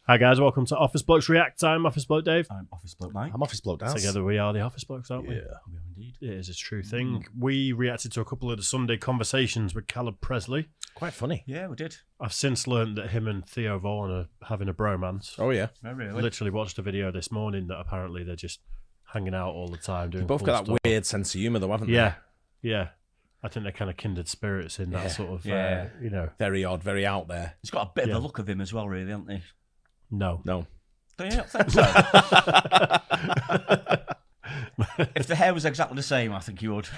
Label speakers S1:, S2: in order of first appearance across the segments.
S1: Hi guys, welcome to Office Blokes React. I'm Office Bloke Dave.
S2: I'm Office Bloke Mike.
S3: I'm Office Bloke Dance.
S1: Together we are the Office Blokes, aren't we?
S3: Yeah.
S2: We are indeed.
S1: It is a true thing. We reacted to a couple of the Sunday conversations with Caleb Presley.
S3: Quite funny.
S2: Yeah, we did.
S1: I've since learned that him and Theo Vaughan are having a bromance.
S3: Oh, yeah.
S2: Oh, really?
S1: Literally watched a video this morning that apparently they're just hanging out all the time doing
S3: They both
S1: cool
S3: got that
S1: stuff.
S3: weird sense of humour, though, haven't they?
S1: Yeah. I think they're kind of kindred spirits in that
S3: Yeah.
S1: sort of,
S2: Yeah.
S1: you know.
S3: Very odd, very out there.
S2: He's got a bit of the look of him as well, really, hasn't he?
S1: No.
S2: Don't you not think so? If the hair was exactly the same, I think you would.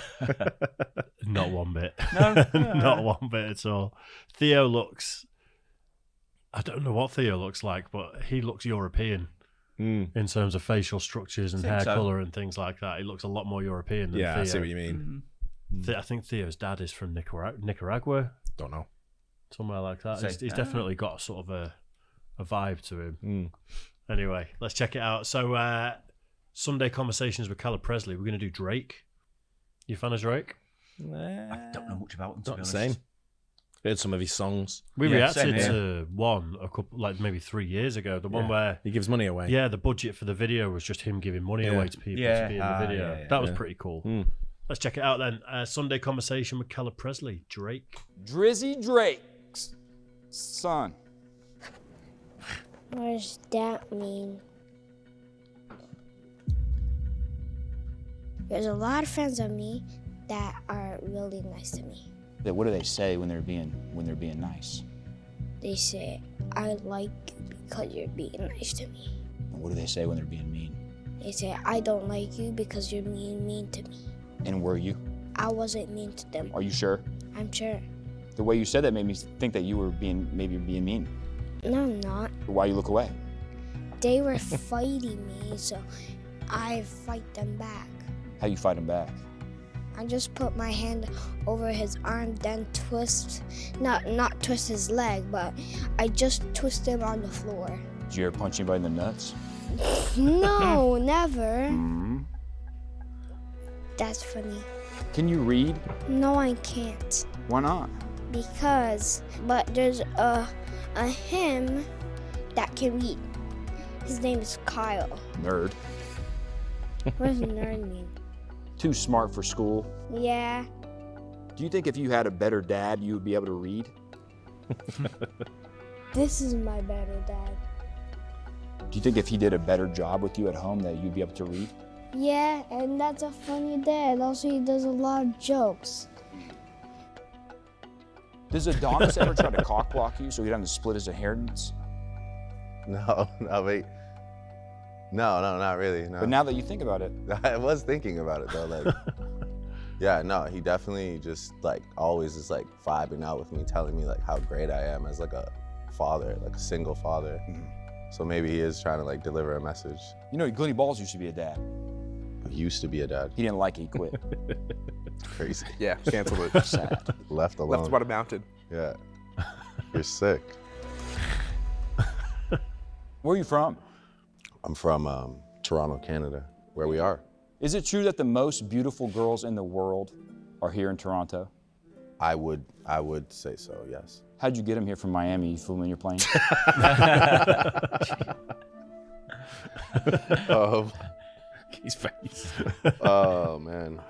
S1: Not one bit.
S2: No?
S1: Not one bit at all. Theo looks... I don't know what Theo looks like, but he looks European in terms of facial structures and hair colour and things like that. He looks a lot more European than Theo.
S3: Yeah, I see what you mean.
S1: I think Theo's dad is from Nicaragua.
S3: Don't know.
S1: Somewhere like that.
S2: So-
S1: He's definitely got sort of a vibe to him. Anyway, let's check it out. So, Sunday Conversations with Caleb Presley. We're going to do Drake. You a fan of Drake?
S2: I don't know much about him, to
S3: Not
S2: be
S3: the
S2: honest.
S3: same. Heard some of his songs.
S1: We
S2: Yeah, same
S1: reacted
S2: here.
S1: to one a couple, like maybe 3 years ago. The one where,
S3: He gives money away.
S1: yeah, the budget for the video was just him giving money away to people to be in the video.
S2: yeah,
S1: That was
S3: yeah.
S1: pretty cool. Let's check it out then. Sunday Conversation with Caleb Presley. Drake.
S4: Drizzy Drake's son.
S5: What does that mean? There's a lot of friends of me that are really nice to me.
S4: What do they say when they're being nice?
S5: They say, I like you because you're being nice to me.
S4: And what do they say when they're being mean?
S5: They say, I don't like you because you're being mean to me.
S4: And were you?
S5: I wasn't mean to them.
S4: Are you sure?
S5: I'm sure.
S4: The way you said that made me think that you were maybe being mean.
S5: No, I'm not.
S4: Why you look away?
S5: They were fighting me, so I fight them back.
S4: How you fight them back?
S5: I just put my hand over his arm, then twist, not twist his leg, but I just twist him on the floor.
S4: Did you ever punch anybody in the nuts?
S5: No, never.
S4: Mm-hmm.
S5: That's funny.
S4: Can you read?
S5: No, I can't.
S4: Why not?
S5: But there's a him that can read. His name is Kyle.
S4: Nerd.
S5: What does nerd mean?
S4: Too smart for school.
S5: Yeah,
S4: Do you think if you had a better dad, you would be able to read?
S5: this is my better dad.
S4: Do you think if he did a better job with you at home that you'd be able to read?
S5: Yeah, and that's a funny dad. Also, he does a lot of jokes.
S4: Does Adonis ever try to cock block you so he doesn't split his inheritance?
S6: No, wait. No, not really. No.
S4: But now that you think about it,
S6: I was thinking about it though. Like, yeah, no, he definitely just like always is like vibing out with me, telling me like how great I am as like a father, like a single father. So maybe he is trying to like deliver a message.
S4: you know, Glenny Balls used to be a dad.
S6: He used to be a dad.
S4: He didn't like it, he quit.
S6: Crazy.
S7: Yeah, canceled it.
S4: Sad.
S6: Left alone.
S7: Left about it mounted.
S6: Yeah. You're sick.
S4: Where are you from?
S6: I'm from Toronto, Canada, where we are.
S4: Is it true that the most beautiful girls in the world are here in Toronto?
S6: I would say so, yes.
S4: How'd you get them here from Miami? You flew them in your plane?
S3: His face.
S6: Oh man.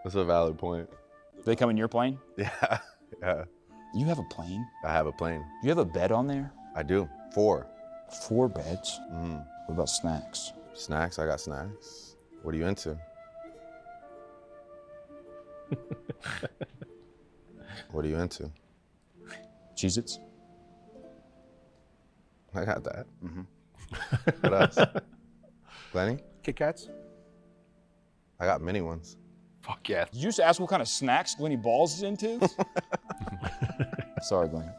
S6: That's a valid point.
S4: They come in your plane?
S6: Yeah.
S4: You have a plane?
S6: I have a plane.
S4: Do you have a bed on there?
S6: I do. 4.
S4: 4 beds? What about snacks?
S6: Snacks? I got snacks. What are you into? What are you into?
S4: Cheez-Its?
S6: I got that. What else? Glenny?
S7: Kit Kats?
S6: I got mini ones.
S7: Fuck yeah.
S4: Did you just ask what kind of snacks Glenny Balls is into? Sorry, Glenny.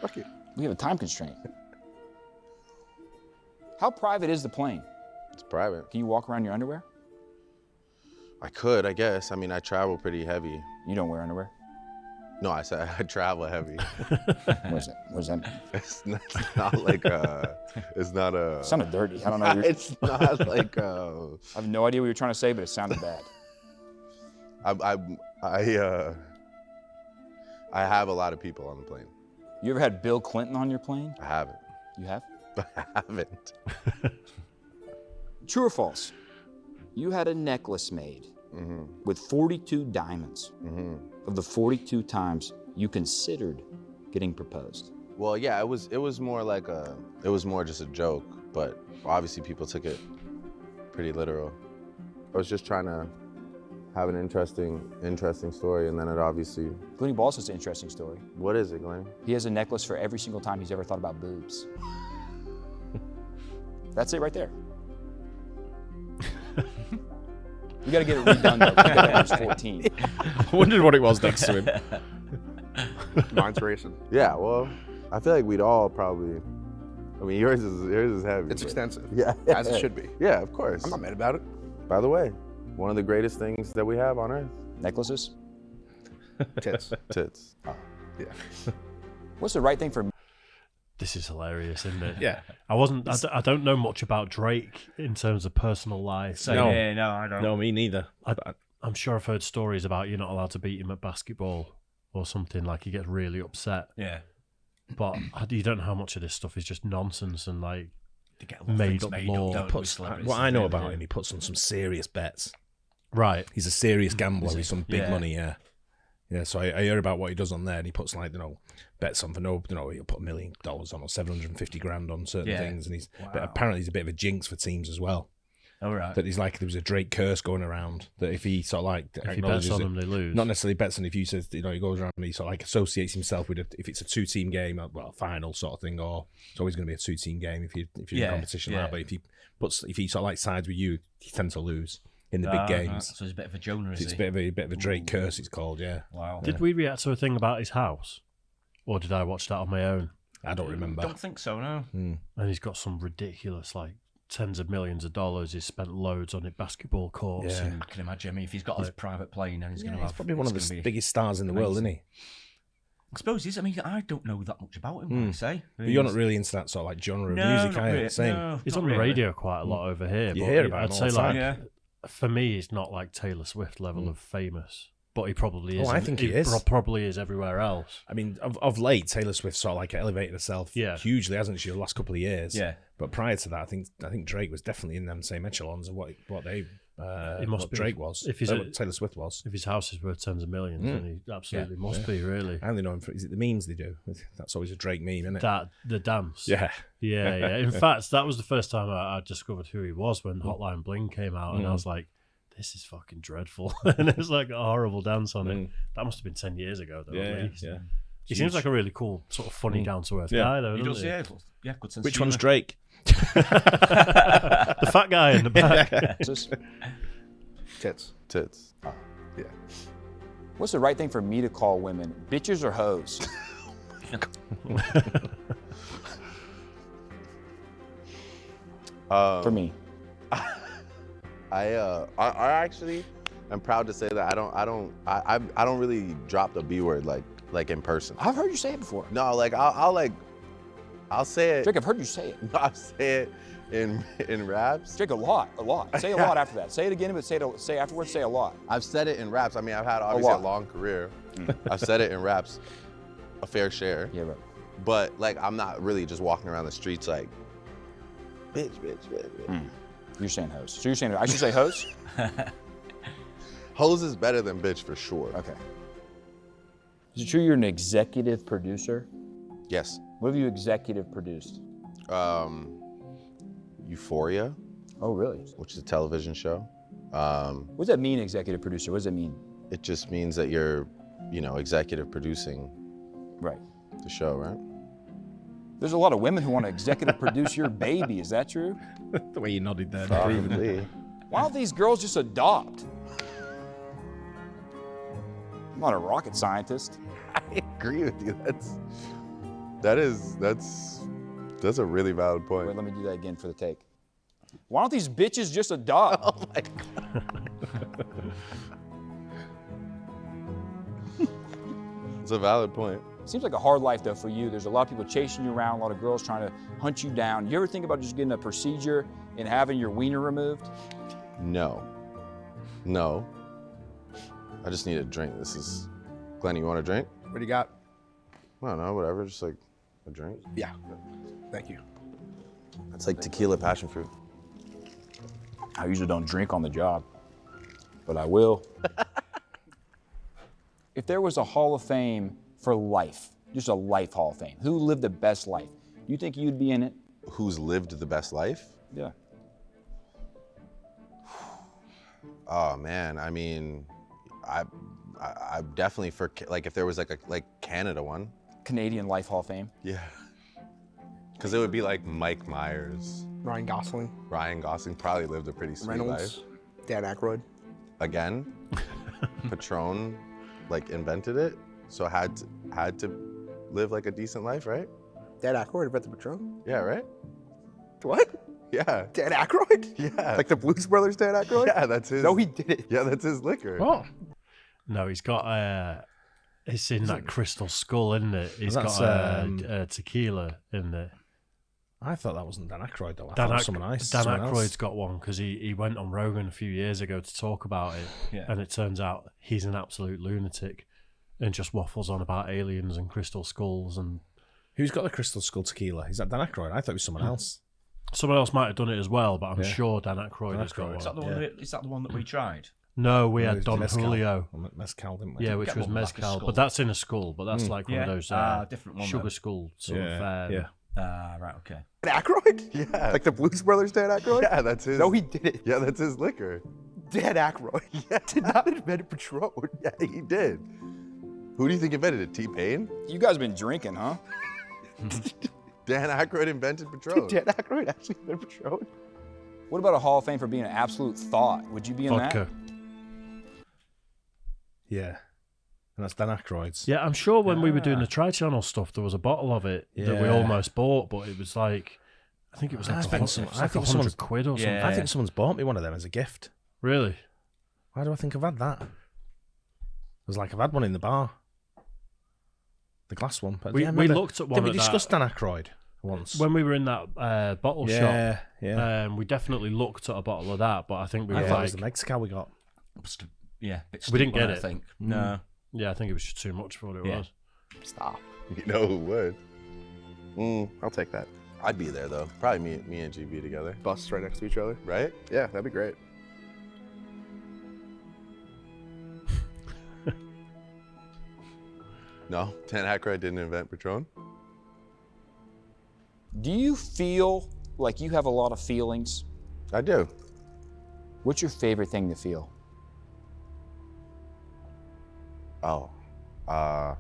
S7: Fuck it.
S4: We have a time constraint. How private is the plane?
S6: It's private.
S4: Can you walk around in your underwear?
S6: I could, I guess. I mean, I travel pretty heavy.
S4: You don't wear underwear?
S6: No, I said I travel heavy.
S4: What does that mean?
S6: It's not like it's not a.
S4: It sounded dirty. I don't know.
S6: It's not like
S4: I have no idea what you're trying to say, but it sounded bad.
S6: I have a lot of people on the plane.
S4: You ever had Bill Clinton on your plane?
S6: I haven't.
S4: You have?
S6: I haven't.
S4: True or false? You had a necklace made with 42 diamonds of the 42 times you considered getting proposed.
S6: Well, yeah, it was more like it was more just a joke, but obviously people took it pretty literal. I was just trying to have an interesting story, and then it obviously.
S4: Glenny Balls has an interesting story.
S6: What is it, Glenn?
S4: He has a necklace for every single time he's ever thought about boobs. That's it right there. We gotta get it redone though. We gotta average 14.
S3: I wondered what it was next to him.
S7: Mine's racing.
S6: Yeah, well, I feel like we'd all probably. I mean, yours is heavy.
S7: It's
S6: but-
S7: extensive.
S6: Yeah,
S7: As it should be.
S6: Yeah, of course.
S7: I'm not mad about it.
S6: By the way, one of the greatest things that we have on Earth:
S4: Necklaces?
S7: Tits.
S6: tits.
S7: Yeah.
S4: What's the right thing for
S1: This is hilarious, isn't it?
S3: Yeah.
S1: I don't know much about Drake in terms of personal life.
S2: So,
S3: No.
S2: yeah, no, I don't.
S3: No, me neither.
S1: I'm sure I've heard stories about you're not allowed to beat him at basketball or something, like he gets really upset.
S2: Yeah.
S1: But you don't know how much of this stuff is just nonsense and like
S2: They get a lot of
S1: made
S2: things
S1: up
S2: made
S1: law.
S2: up, don't they, with
S3: Puts,
S2: celebrities
S3: what I
S2: and
S3: know
S2: everything.
S3: about him, he puts on some serious bets.
S1: right.
S3: He's a serious gambler with some big
S2: Yeah.
S3: money, yeah. Yeah, so I hear about what he does on there, and he puts like, bets on for no, he'll put $1 million on or $750,000 on certain things, and but apparently he's a bit of a jinx for teams as well.
S2: All right.
S3: That he's like, there was a Drake curse going around that if he sort of like
S1: If he bets
S3: acknowledges
S1: on
S3: it-
S1: them, they lose.
S3: not necessarily bets on, if you says, he goes around and he sort of like associates himself with if it's a 2-team game, well, final sort of thing, or it's always going to be a 2-team game if you're in a competition like that. But if he sort of like sides with you, you tend to lose in the big games.
S2: Right. So it's a bit of a Jonah, is
S3: It's a
S2: he?
S3: bit of a Drake curse, it's called, yeah.
S2: Wow.
S1: Did we react to a thing about his house? Or did I watch that on my own?
S3: I don't remember.
S2: Don't think so, no.
S1: And he's got some ridiculous, like, tens of millions of dollars. He's spent loads on it, basketball courts.
S3: Yeah.
S1: And
S2: I can imagine. I mean, if he's got his private plane, then he's going to have.
S3: He's probably one of
S2: it's
S3: the
S2: gonna be-
S3: biggest stars in the world, isn't he?
S2: I suppose he's. I mean, I don't know that much about him. Like I say,
S3: But you're not really into that sort of like genre of
S2: No,
S3: music,
S2: not
S3: are you?
S2: really.
S3: Same.
S2: No,
S1: he's
S2: not
S1: on the
S2: really.
S1: radio quite a lot over here.
S3: You
S1: but
S3: hear about
S1: I'd
S3: him all
S1: say,
S3: the
S1: like,
S3: time.
S2: Yeah.
S1: for me, he's not like Taylor Swift level of famous. But he probably is.
S3: Oh, I think he is.
S1: Probably is everywhere else.
S3: I mean, of late, Taylor Swift sort of like elevated herself hugely, hasn't she, the last couple of years?
S2: Yeah.
S3: But prior to that, I think Drake was definitely in them same echelons of what they
S1: He must
S3: what
S1: be.
S3: Drake was.
S1: If he's
S3: what Taylor Swift was.
S1: If his house is worth tens of millions, then he absolutely must be, really.
S3: I only know him for, is it the memes they do? That's always a Drake meme, isn't it?
S1: The dance.
S3: Yeah.
S1: Yeah. In fact, that was the first time I discovered who he was when Hotline Bling came out, and I was like, this is fucking dreadful. And it's like a horrible dance on it. That must have been 10 years ago, though, at least.
S3: Yeah.
S1: He seems like a really cool, sort of funny, down-to-earth guy, though,
S2: He
S1: doesn't
S2: does,
S1: he?
S2: yeah, good sense.
S3: Which
S2: of
S3: one's
S2: humour.
S3: Drake?
S1: The fat guy in the back.
S7: Tits.
S6: Tits.
S7: Yeah.
S4: What's the right thing for me to call women? Bitches or hoes? For me.
S6: I actually am proud to say that I don't really drop the B word like in person.
S4: I've heard you say it before.
S6: No, like I'll say it.
S4: Drake, I've heard you say it.
S6: I'll say it in raps.
S4: Drake, a lot. Say a lot after that. Say it again, but say afterwards, say a lot.
S6: I've said it in raps. I mean, I've had obviously a
S4: lot.
S6: long career. I've said it in raps, a fair share.
S4: Yeah, right.
S6: But like, I'm not really just walking around the streets like, bitch.
S4: You're saying hoes. So you're saying I should say hoes?
S6: Hose is better than bitch for sure.
S4: Okay. Is it true you're an executive producer?
S6: Yes.
S4: What have you executive produced?
S6: Euphoria,
S4: Oh, really?
S6: which is a television show.
S4: What does that mean, executive producer? What does that mean?
S6: It just means that you're, executive producing
S4: Right.
S6: the show, right?
S4: There's a lot of women who want to executive produce your baby. Is that true?
S3: The way you nodded there.
S6: Probably.
S4: Why don't these girls just adopt? I'm not a rocket scientist.
S6: I agree with you. That's a really valid point.
S4: Wait, let me do that again for the take. Why don't these bitches just adopt?
S6: Oh my God. It's a valid point.
S4: Seems like a hard life though for you. There's a lot of people chasing you around, a lot of girls trying to hunt you down. You ever think about just getting a procedure and having your wiener removed?
S6: No. I just need a drink. Glenn, you want a drink?
S7: What do you got?
S6: I don't know, whatever, just like a drink.
S7: Yeah. Thank you.
S6: It's like tequila passion fruit.
S4: I usually don't drink on the job, but I will. If there was a Hall of Fame for life, just a life Hall of Fame, who lived the best life? You think you'd be in it?
S6: Who's lived the best life?
S4: Yeah.
S6: Oh man, I mean, I definitely for like if there was like Canada one.
S4: Canadian Life Hall of Fame.
S6: Yeah. Because it would be like Mike Myers.
S7: Ryan Gosling.
S6: Ryan Gosling probably lived a pretty sweet
S7: Reynolds.
S6: life.
S7: Dan Aykroyd.
S6: Again, Patron like invented it, so had to live like a decent life, right?
S7: Dan Aykroyd invented Patron.
S6: Yeah, right?
S7: What?
S6: Yeah.
S7: Dan Aykroyd?
S6: Yeah.
S7: Like the Blues Brothers Dan Aykroyd?
S6: Yeah, that's his.
S7: No, he didn't.
S6: Yeah, that's his liquor.
S3: Oh,
S1: No, he's got it's in that crystal skull, isn't it? He's
S3: That's,
S1: got tequila in there.
S3: I thought that wasn't Dan Aykroyd though. I
S1: Dan,
S3: thought it was someone else.
S1: Dan
S3: someone
S1: Aykroyd's
S3: else.
S1: got one because he went on Rogan a few years ago to talk about it,
S2: Yeah.
S1: and it turns out he's an absolute lunatic and just waffles on about aliens and crystal skulls. And
S3: Who's got the crystal skull tequila? Is that Dan Aykroyd? I thought it was someone else.
S1: someone else might have done it as well, but I'm
S3: Yeah.
S1: sure Dan Aykroyd has got
S3: Aykroyd.
S1: one.
S2: Is that the one? Is that the one that we tried?
S1: No, we
S3: No, it
S1: had
S3: was
S1: Don
S3: mezcal.
S1: Julio.
S3: Mezcal, didn't we?
S1: Yeah, which
S2: Get
S1: was
S2: one with like a
S1: mezcal,
S2: skull.
S1: but that's in a skull. But that's like one
S2: Yeah.
S1: of those
S2: Different one,
S1: sugar
S2: though.
S1: skull sort
S3: Yeah,
S1: of.
S3: yeah.
S2: Right, okay.
S7: Dan Aykroyd?
S6: Yeah.
S7: Like the Blues Brothers Dan Aykroyd?
S6: Yeah, that's his.
S7: No, he didn't.
S6: Yeah, that's his liquor.
S7: Dan Aykroyd.
S6: Yeah.
S7: Did not invent Patron.
S6: Yeah, he did. Who do you think invented it? T-Pain?
S4: You guys been drinking, huh?
S6: Dan Aykroyd invented Patron.
S7: Did Dan Aykroyd actually invent Patron?
S4: What about a Hall of Fame for being an absolute thought? Would you be in
S1: Vodka.
S3: Yeah. And that's Dan Aykroyd's.
S1: Yeah, I'm sure when we were doing the Tri-Channel stuff, there was a bottle of it that we
S3: Yeah.
S1: almost bought, but it was like, I think it was like,
S3: I think
S1: it was
S3: some-
S1: like
S3: I think
S1: 100
S3: someone's-
S1: quid or something.
S2: Yeah.
S3: I think someone's bought me one of them as a gift.
S1: Really?
S3: Why do I think I've had that? It was like I've had one in the bar. The glass one. But
S1: We-
S3: yeah, I
S1: we
S3: remember-
S1: looked at one
S3: Did we
S1: at that-
S3: discuss Dan Aykroyd once?
S1: When we were in that bottle
S3: yeah,
S1: shop,
S3: yeah.
S1: we definitely looked at a bottle of that, but I think we
S3: I
S1: were
S3: thought it
S1: like,
S3: was the mezcal we got.
S2: Yeah, bit
S1: We didn't
S2: steep one,
S1: get
S2: I
S1: it.
S2: think. No.
S1: yeah, I think it was just too much for what it
S2: Yeah.
S1: was.
S7: Stop.
S6: You know who would?
S7: I'll take that.
S6: I'd be there though. Probably me and GB together.
S7: Busts right next to each other.
S6: Right?
S7: Yeah, that'd be great.
S6: No, Dan Aykroyd didn't invent Patron.
S4: Do you feel like you have a lot of feelings?
S6: I do.
S4: What's your favorite thing to feel?
S6: Oh, I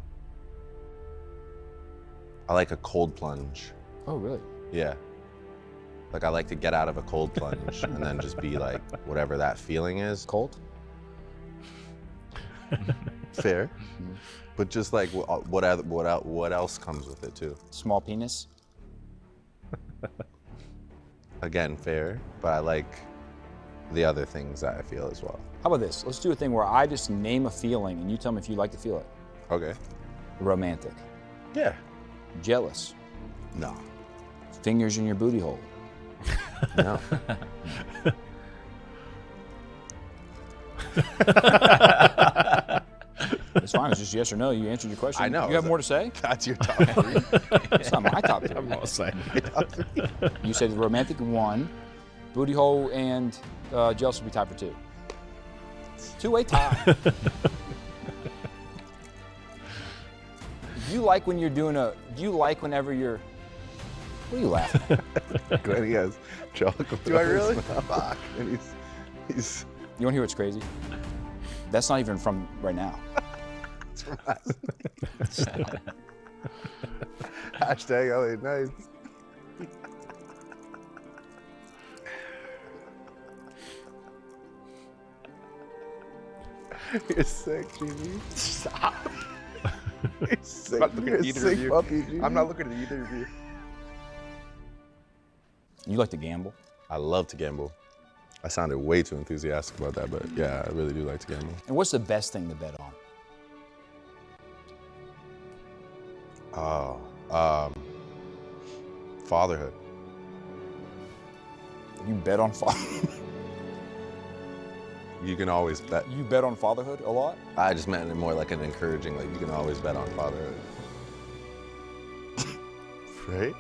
S6: like a cold plunge.
S4: Oh, really?
S6: Yeah. Like I like to get out of a cold plunge and then just be like whatever that feeling is.
S4: Cold?
S6: Fair. But just like what else comes with it too?
S4: Small penis?
S6: Again, fair. But I like the other things that I feel as well.
S4: How about this? Let's do a thing where I just name a feeling and you tell me if you like to feel it.
S6: Okay.
S4: Romantic.
S6: Yeah.
S4: Jealous.
S6: No.
S4: Fingers in your booty hole.
S6: No.
S4: It's fine. It's just yes or no. You answered your question.
S6: I know.
S4: You have more to say?
S6: That's your top three.
S4: It's not my top three.
S3: I'm not saying.
S4: You said romantic 1, booty hole and jealous would be tied for 2. 2-way tie. Do you like when you're doing a? Do you like whenever you're? What are you laughing?
S6: Glenn, he has chocolate.
S7: Do I really?
S6: Fuck. And he's
S4: You want to hear what's crazy? That's not even from right now.
S6: hashtag LA Nights. You're sick, GB.
S7: Stop.
S6: You're sick.
S7: I'm not looking
S6: You're
S7: at
S6: a
S7: either
S6: sick
S7: of you.
S6: puppy, GB.
S7: I'm not looking at either of you.
S4: You like to gamble?
S6: I love to gamble. I sounded way too enthusiastic about that, but yeah, I really do like to gamble.
S4: And what's the best thing to bet on?
S6: Fatherhood.
S4: You bet on fatherhood.
S6: You can always bet.
S4: You bet on fatherhood a lot.
S6: I just meant it more like an encouraging, like you can always bet on fatherhood. Right?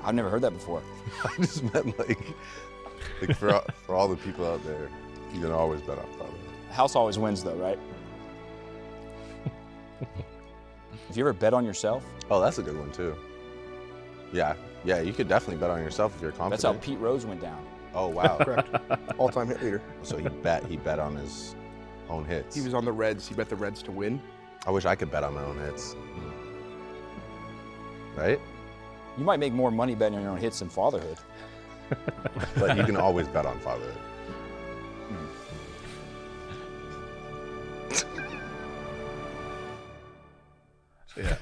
S4: I've never heard that before.
S6: I just meant like for all the people out there, you can always bet on fatherhood.
S4: House always wins, though, right? Have you ever bet on yourself?
S6: Oh, that's a good one too. Yeah, you could definitely bet on yourself if you're confident.
S4: That's how Pete Rose went down.
S6: Oh wow.
S7: Correct. All-time hit leader.
S6: So he bet on his own hits.
S7: He was on the Reds. He bet the Reds to win.
S6: I wish I could bet on my own hits. Right?
S4: You might make more money betting on your own hits than fatherhood.
S6: But you can always bet on fatherhood.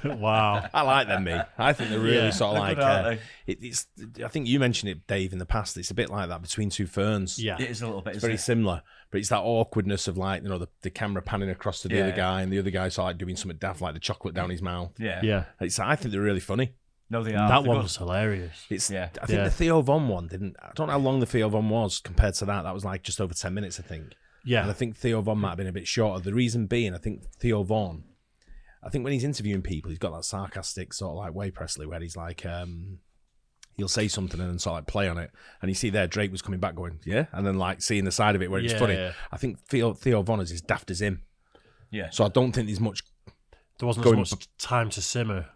S1: Wow.
S3: I like them, me. I think they're really sort of like.
S2: Aren't
S3: It's. I think you mentioned it, Dave, in the past. It's a bit like that between two ferns.
S1: Yeah.
S2: It is a little bit.
S3: It's very similar, but it's that awkwardness of like, you know, the camera panning across to the other guy, and the other guy sort of like doing something daft, like the chocolate down his mouth.
S2: Yeah.
S1: Yeah.
S3: I think they're really funny.
S2: No, they are.
S1: That
S2: They're
S1: one
S2: good.
S1: was hilarious.
S3: It's.
S2: Yeah.
S3: I think the Theo Von one didn't. I don't know how long the Theo Von was compared to that. That was like just over 10 minutes, I think.
S1: Yeah.
S3: And I think Theo Von might have been a bit shorter. The reason being, I think Theo Von, I think when he's interviewing people, he's got that sarcastic sort of like way Presley, where he's like, he'll say something and then sort of like play on it. And you see there, Drake was coming back going, yeah? And then like seeing the side of it where it's funny.
S1: Yeah.
S3: I think Theo Von is as daft as him.
S2: Yeah.
S3: So I don't think there's much.
S1: There wasn't as much time to simmer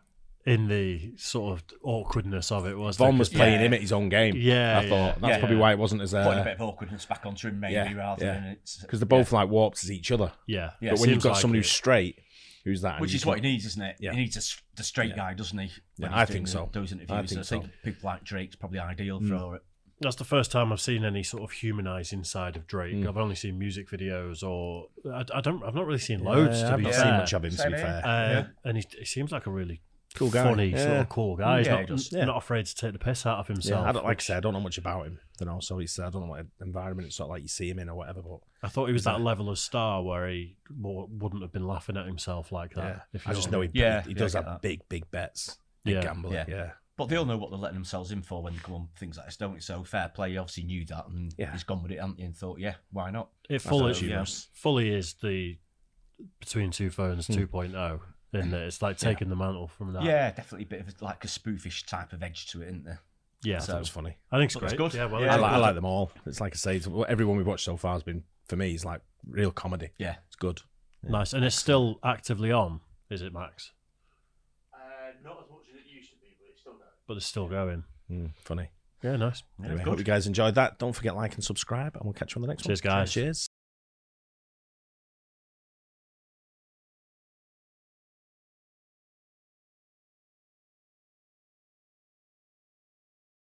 S1: in the sort of awkwardness of it, was there?
S3: Von was playing him at his own game.
S1: Yeah,
S3: I thought that's probably why it wasn't as.
S2: Putting a bit of awkwardness back onto him, maybe, rather than it's.
S3: Because they're both like warped as each other.
S1: Yeah.
S3: But when you've got
S1: like
S3: somebody
S1: it.
S3: who's straight, who's that?
S2: Which is what he needs, isn't it?
S3: Yeah.
S2: He needs the straight guy, doesn't he? When
S3: Yeah,
S2: he's
S3: I think
S2: doing
S3: so.
S2: Those interviews.
S3: I think
S2: I think people like Drake's probably ideal for it.
S1: That's the first time I've seen any sort of humanising side of Drake. I've only seen music videos, or I've not really seen loads. To
S3: I've
S1: be
S3: not
S1: fair.
S3: seen much of him, to be fair.
S1: And he seems like a really
S3: Cool guy.
S1: funny, sort of cool guy. He's
S2: Yeah, he does.
S1: not afraid to take the piss out of himself.
S3: I don't, like I said, I don't know much about him. You know, so it's, I don't know what environment it's sort of like you see him in or whatever. But
S1: I thought he was that level of star where he wouldn't have been laughing at himself like that. If you
S3: I just
S1: what
S3: know
S1: mean.
S3: he does
S2: I get
S3: have
S2: that.
S3: big bets, big
S1: Yeah.
S3: gambler. Yeah.
S2: But they all know what they're letting themselves in for when they come on things like this, don't they? So fair play. He obviously knew that, and he's gone with it, hasn't he? And thought, yeah, why not?
S1: It fully is the Between Two Phones 2.0, isn't it? It's like taking the mantle from that.
S2: Yeah, definitely a bit of like a spoofish type of edge to it, isn't there?
S1: Yeah,
S3: That was funny.
S1: I think it's
S2: But it's
S1: great.
S2: good.
S1: Yeah, well,
S2: Yeah.
S3: I like them all. It's like I say, everyone we've watched so far has been, for me, it's like real comedy.
S2: Yeah.
S3: It's good.
S1: nice. And it's still actively on, is it, Max?
S8: Not as much as it used to be, but it's still there.
S1: But it's still going.
S3: Funny.
S1: Yeah, nice.
S3: Anyway, hope you guys enjoyed that. Don't forget like and subscribe, and we'll catch you on the next one.
S1: Cheers, guys.
S3: Cheers.